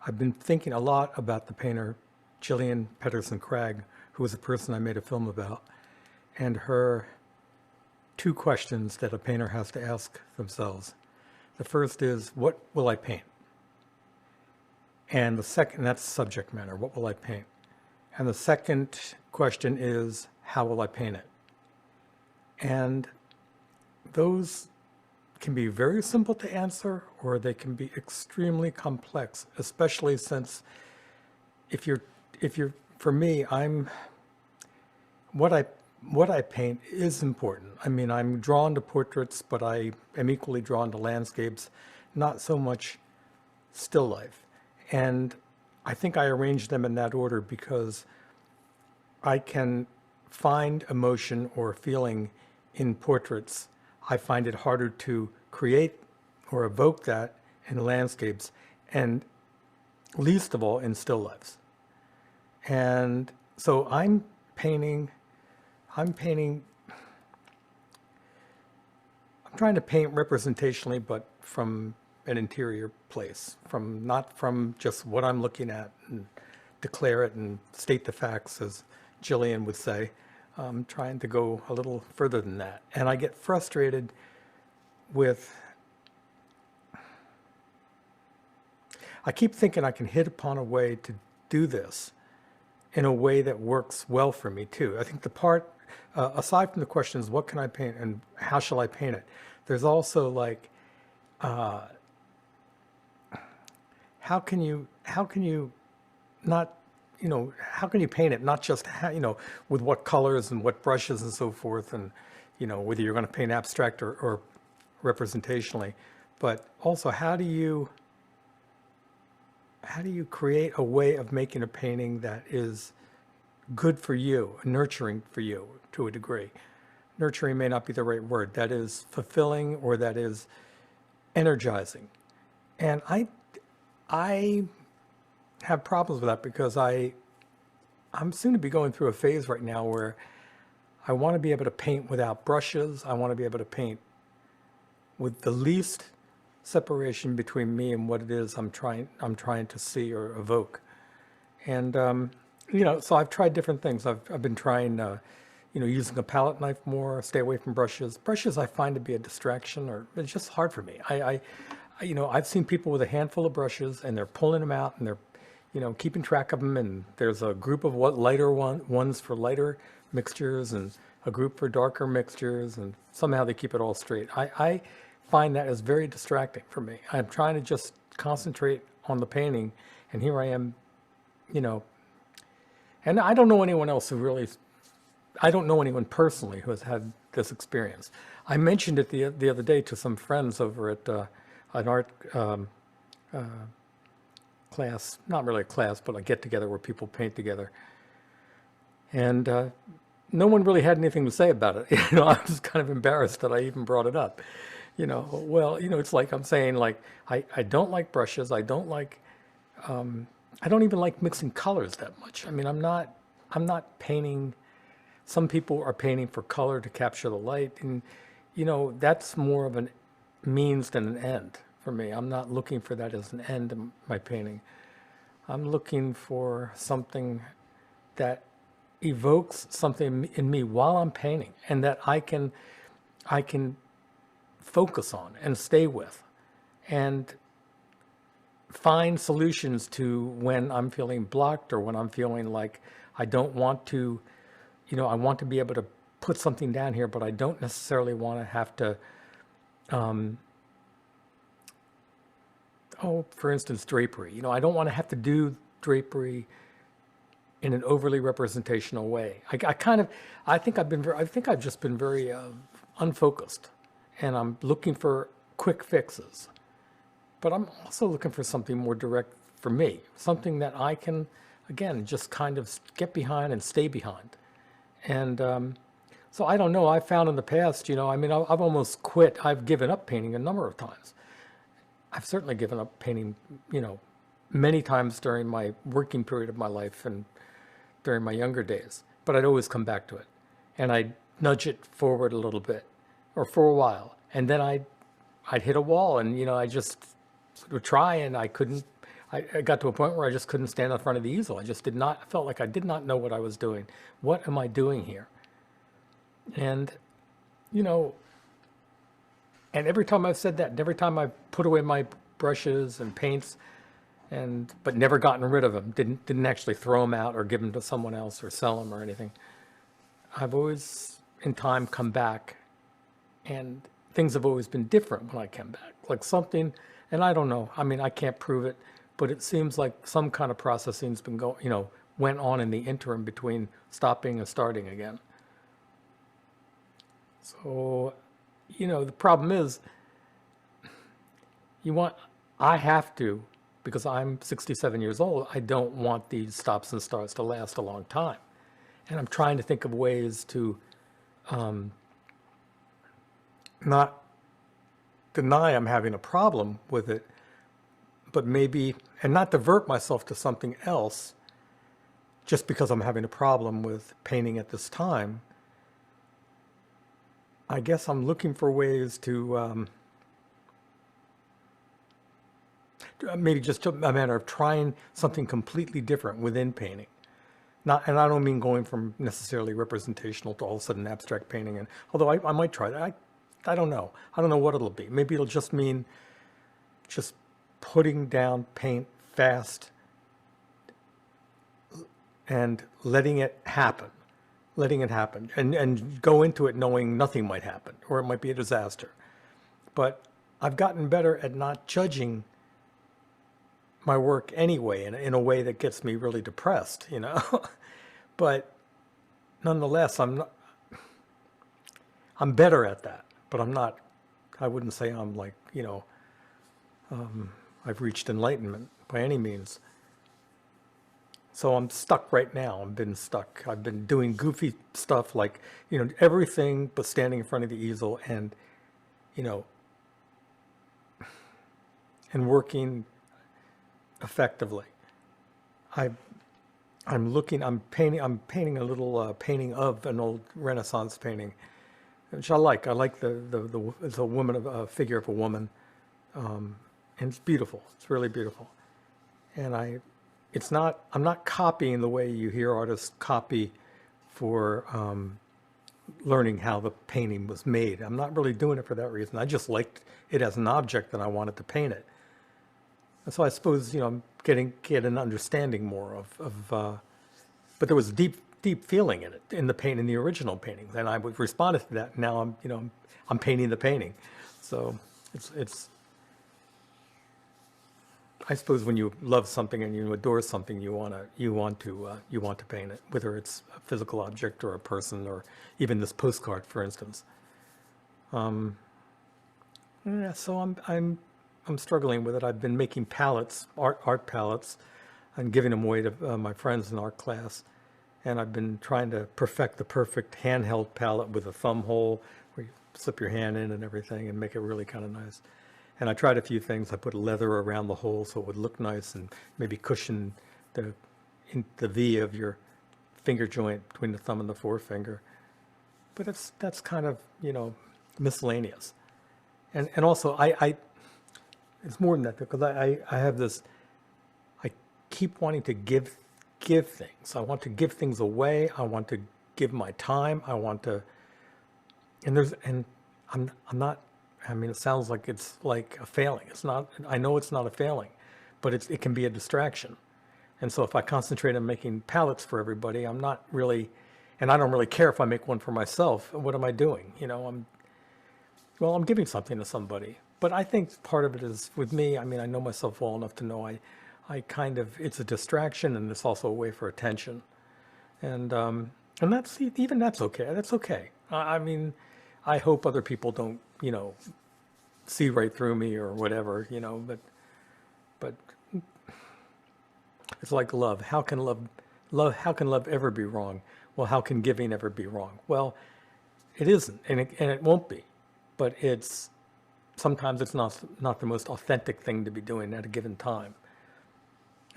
I've been thinking a lot about the painter Gillian Peterson Cragg, who was a person I made a film about, and her two questions that a painter has to ask themselves. The first is, what will I paint? And the second, that's subject matter, what will I paint? And the second question is, how will I paint it? And those can be very simple to answer, or they can be extremely complex, especially since for me, what I paint is important. I mean, I'm drawn to portraits, but I am equally drawn to landscapes, not so much still life. And I think I arranged them in that order because I can find emotion or feeling in portraits. I find it harder to create or evoke that in landscapes, and least of all in still lifes. And so I'm trying to paint representationally, but from an interior place, not from just what I'm looking at and declare it and state the facts, as Gillian would say. I'm trying to go a little further than that. And I get frustrated with, I keep thinking I can hit upon a way to do this in a way that works well for me too. I think the part, aside from the questions, what can I paint and how shall I paint it? There's also like, how can you not, how can you paint it? Not just, with what colors and what brushes and so forth, and, whether you're going to paint abstract or representationally, but also how do you create a way of making a painting that is good for you, nurturing for you to a degree. Nurturing may not be the right word. That is fulfilling, or that is energizing. And I have problems with that because I'm soon to be going through a phase right now where I want to be able to paint without brushes. I want to be able to paint with the least separation between me and what it is I'm trying to see or evoke. And so I've tried different things. I've been trying using a palette knife more, stay away from brushes. Brushes I find to be a distraction, or it's just hard for me. I've seen people with a handful of brushes and they're pulling them out and they're keeping track of them, and there's a group of lighter ones for lighter mixtures and a group for darker mixtures, and somehow they keep it all straight. I find that as very distracting for me. I'm trying to just concentrate on the painting, and here I am, and I don't know anyone else I don't know anyone personally who has had this experience. I mentioned it the other day to some friends over at an art class, not really a class, but a get-together where people paint together. And no one really had anything to say about it. I was kind of embarrassed that I even brought it up. It's like I'm saying, like, I don't like brushes. I don't even like mixing colors that much. I mean, I'm not painting. Some people are painting for color to capture the light, and that's more of a means than an end for me. I'm not looking for that as an end in my painting. I'm looking for something that evokes something in me while I'm painting, and that I can focus on and stay with, and find solutions to when I'm feeling blocked, or when I'm feeling like I don't want to, I want to be able to put something down here, but I don't necessarily want to have to, for instance, drapery. I don't want to have to do drapery in an overly representational way. I think I've just been very unfocused, and I'm looking for quick fixes. But I'm also looking for something more direct for me, something that I can, again, just kind of get behind and stay behind. And so I don't know, I've found in the past, I've almost quit. I've given up painting a number of times. I've certainly given up painting, many times during my working period of my life and during my younger days. But I'd always come back to it, and I'd nudge it forward a little bit, or for a while. And then I'd hit a wall, and, I just would try, and I I got to a point where I just couldn't stand in front of the easel. I just did not, I felt like I did not know what I was doing. What am I doing here? And, you know, and every time I've said that, and every time I've put away my brushes and paints, but never gotten rid of them, didn't actually throw them out or give them to someone else or sell them or anything, I've always in time come back, and things have always been different when I come back. Like something, and I don't know, I mean, I can't prove it, but it seems like some kind of processing's been going, you know, went on in the interim between stopping and starting again. So, you know, the problem is, I have to, because I'm 67 years old, I don't want these stops and starts to last a long time. And I'm trying to think of ways to not deny I'm having a problem with it, but maybe, and not divert myself to something else just because I'm having a problem with painting at this time. I guess I'm looking for ways to maybe just a matter of trying something completely different within painting. And I don't mean going from necessarily representational to all of a sudden abstract painting. And although I might try that, I don't know. I don't know what it'll be. Maybe it'll just mean just putting down paint fast and letting it happen, and go into it knowing nothing might happen, or it might be a disaster. But I've gotten better at not judging my work anyway, in a way that gets me really depressed, you know. But nonetheless, I'm better at that, but I'm not, I wouldn't say I'm like, you know, I've reached enlightenment by any means. So I'm stuck right now. I've been stuck. I've been doing goofy stuff like, you know, everything but standing in front of the easel and, you know, and working effectively. I'm painting a little painting of an old Renaissance painting, which I like. I like it's a woman, a figure of a woman, and it's beautiful. It's really beautiful. And I'm not copying the way you hear artists copy for learning how the painting was made. I'm not really doing it for that reason. I just liked it as an object and I wanted to paint it. And so I suppose, you know, I'm get an understanding more of but there was deep feeling in it, in the original paintings, and I would respond to that. Now I'm, you know, I'm painting the painting. So it's I suppose when you love something and you adore something, you want to paint it, whether it's a physical object or a person, or even this postcard, for instance. Yeah, so I'm struggling with it. I've been making palettes, art palettes, and giving them away to my friends in art class. And I've been trying to perfect the perfect handheld palette with a thumb hole where you slip your hand in and everything and make it really kind of nice. And I tried a few things. I put leather around the hole so it would look nice and maybe cushion the V of your finger joint between the thumb and the forefinger. But that's kind of, you know, miscellaneous. And also it's more than that, because I have this, I keep wanting to give things. I want to give things away. I want to give my time. I want to, and I'm not, I mean, it sounds like it's like a failing. It's not, I know it's not a failing, but it can be a distraction. And so if I concentrate on making palettes for everybody, I'm not really, and I don't really care if I make one for myself. What am I doing? You know, I'm giving something to somebody. But I think part of it is with me, I mean, I know myself well enough to know I kind of, it's a distraction, and it's also a way for attention. And that's okay. That's okay. I mean, I hope other people don't, you know, see right through me or whatever, you know, but it's like love. How can love ever be wrong? Well, how can giving ever be wrong? Well, it isn't, and it won't be, but sometimes it's not the most authentic thing to be doing at a given time.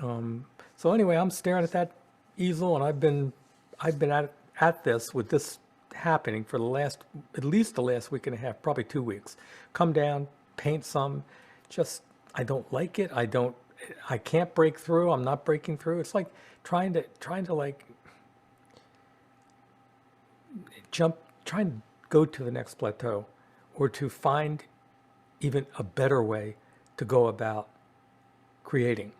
So anyway, I'm staring at that easel, and I've been at this with this happening for at least the last week and a half, probably 2 weeks. Come down, paint some, just, I don't like it. I don't I can't break through. I'm not breaking through. It's like trying to like jump, try and go to the next plateau, or to find even a better way to go about creating.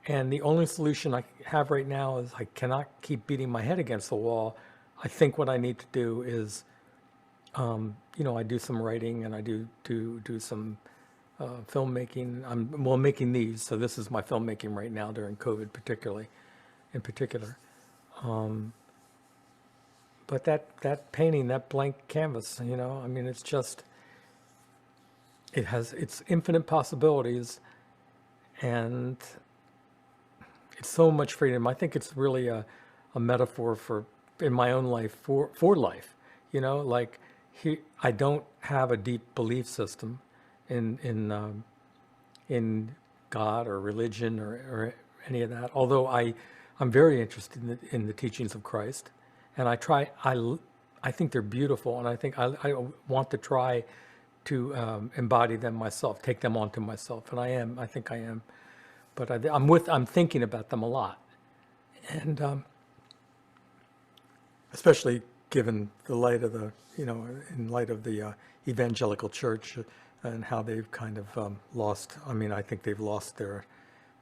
And the only solution I have right now is I cannot keep beating my head against the wall. I think what I need to do is, I do some writing, and I do some filmmaking. I'm making these, so this is my filmmaking right now during COVID, in particular. But that painting, that blank canvas, I mean, it's just, it has its infinite possibilities, and it's so much freedom. I think it's really a metaphor for, in my own life, for life. Like I don't have a deep belief system in God or religion or any of that. Although I'm very interested in the teachings of Christ, and I think they're beautiful, and I think I want to try to embody them myself, take them onto myself, and I think I am. But I'm thinking about them a lot, and especially given the light of in light of the evangelical church, and how they've kind of lost. I mean, I think they've lost their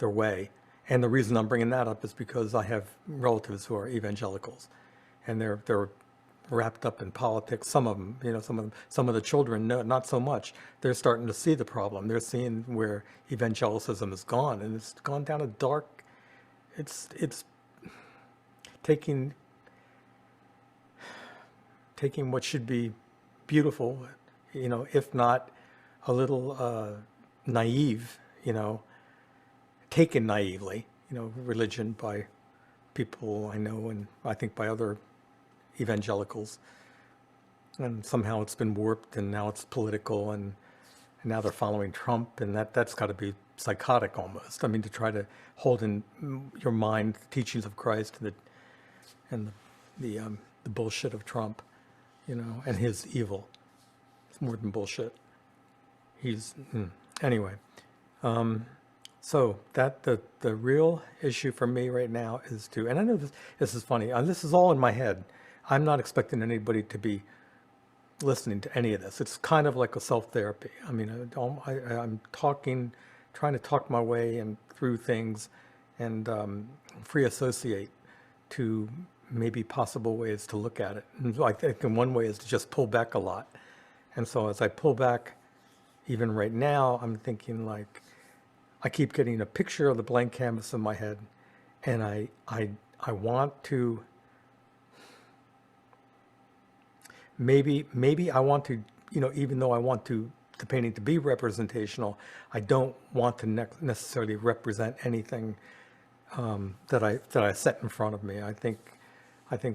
way. And the reason I'm bringing that up is because I have relatives who are evangelicals, and they're wrapped up in politics. Some of them, some of the children, no, not so much. They're starting to see the problem. They're seeing where evangelicism has gone, and it's gone down a dark. It's taking what should be beautiful, if not a little naive, taken naively, religion by people I know, and I think by other evangelicals, and somehow it's been warped, and now it's political, and now they're following Trump, and that's got to be psychotic almost. I mean, to try to hold in your mind the teachings of Christ and the bullshit of Trump, and his evil. It's more than bullshit. Anyway. So that the real issue for me right now is and I know this is funny. This is all in my head. I'm not expecting anybody to be listening to any of this. It's kind of like a self-therapy. I mean, I'm trying to talk my way and through things, and free associate to maybe possible ways to look at it. And I think one way is to just pull back a lot. And so as I pull back, even right now, I'm thinking like, I keep getting a picture of the blank canvas in my head, and I want to, maybe I want to, even though I want the painting to be representational, I don't want to necessarily represent anything that I set in front of me. I think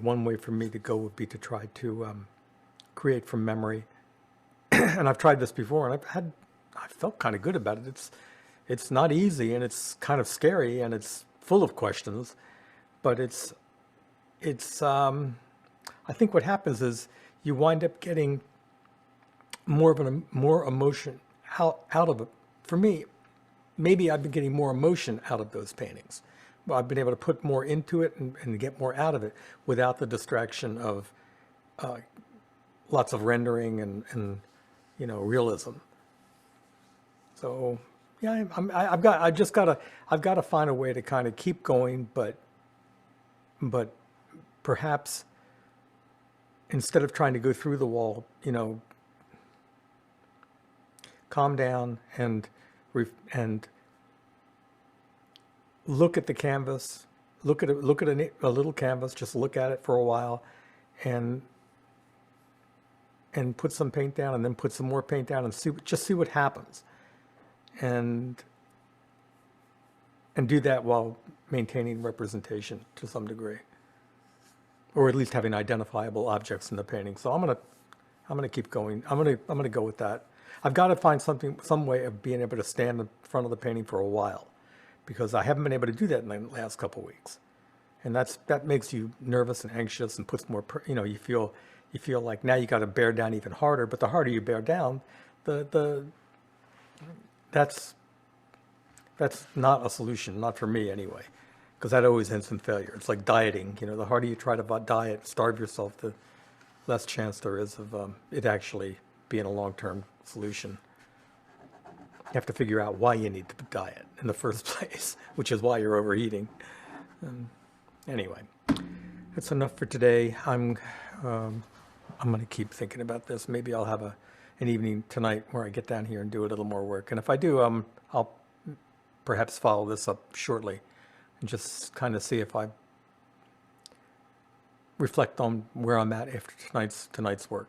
one way for me to go would be to try to create from memory. And I've tried this before, and I felt kind of good about it. It's not easy, and it's kind of scary, and it's full of questions, but I think what happens is you wind up getting more emotion out of it. For me, maybe I've been getting more emotion out of those paintings. I've been able to put more into it and get more out of it without the distraction of lots of rendering and realism. So yeah, I've got to find a way to kind of keep going, but perhaps instead of trying to go through the wall, calm down and look at the canvas, look at a little canvas, just look at it for a while, and put some paint down, and then put some more paint down, and see what happens, and do that while maintaining representation to some degree, or at least having identifiable objects in the painting. So I'm gonna keep going. I'm gonna go with that. I've got to find some way of being able to stand in front of the painting for a while, because I haven't been able to do that in the last couple of weeks, and that makes you nervous and anxious, and puts more. You feel like now you got to bear down even harder. But the harder you bear down, that's That's not a solution, not for me anyway, because that always ends in failure. It's like dieting. You know, the harder you try to diet, starve yourself, the less chance there is of it actually being a long-term solution. You have to figure out why you need to diet in the first place, which is why you're overeating. Anyway, that's enough for today. I'm going to keep thinking about this. Maybe I'll have an evening tonight where I get down here and do a little more work. And if I do, I'll perhaps follow this up shortly and just kind of see if I reflect on where I'm at after tonight's work.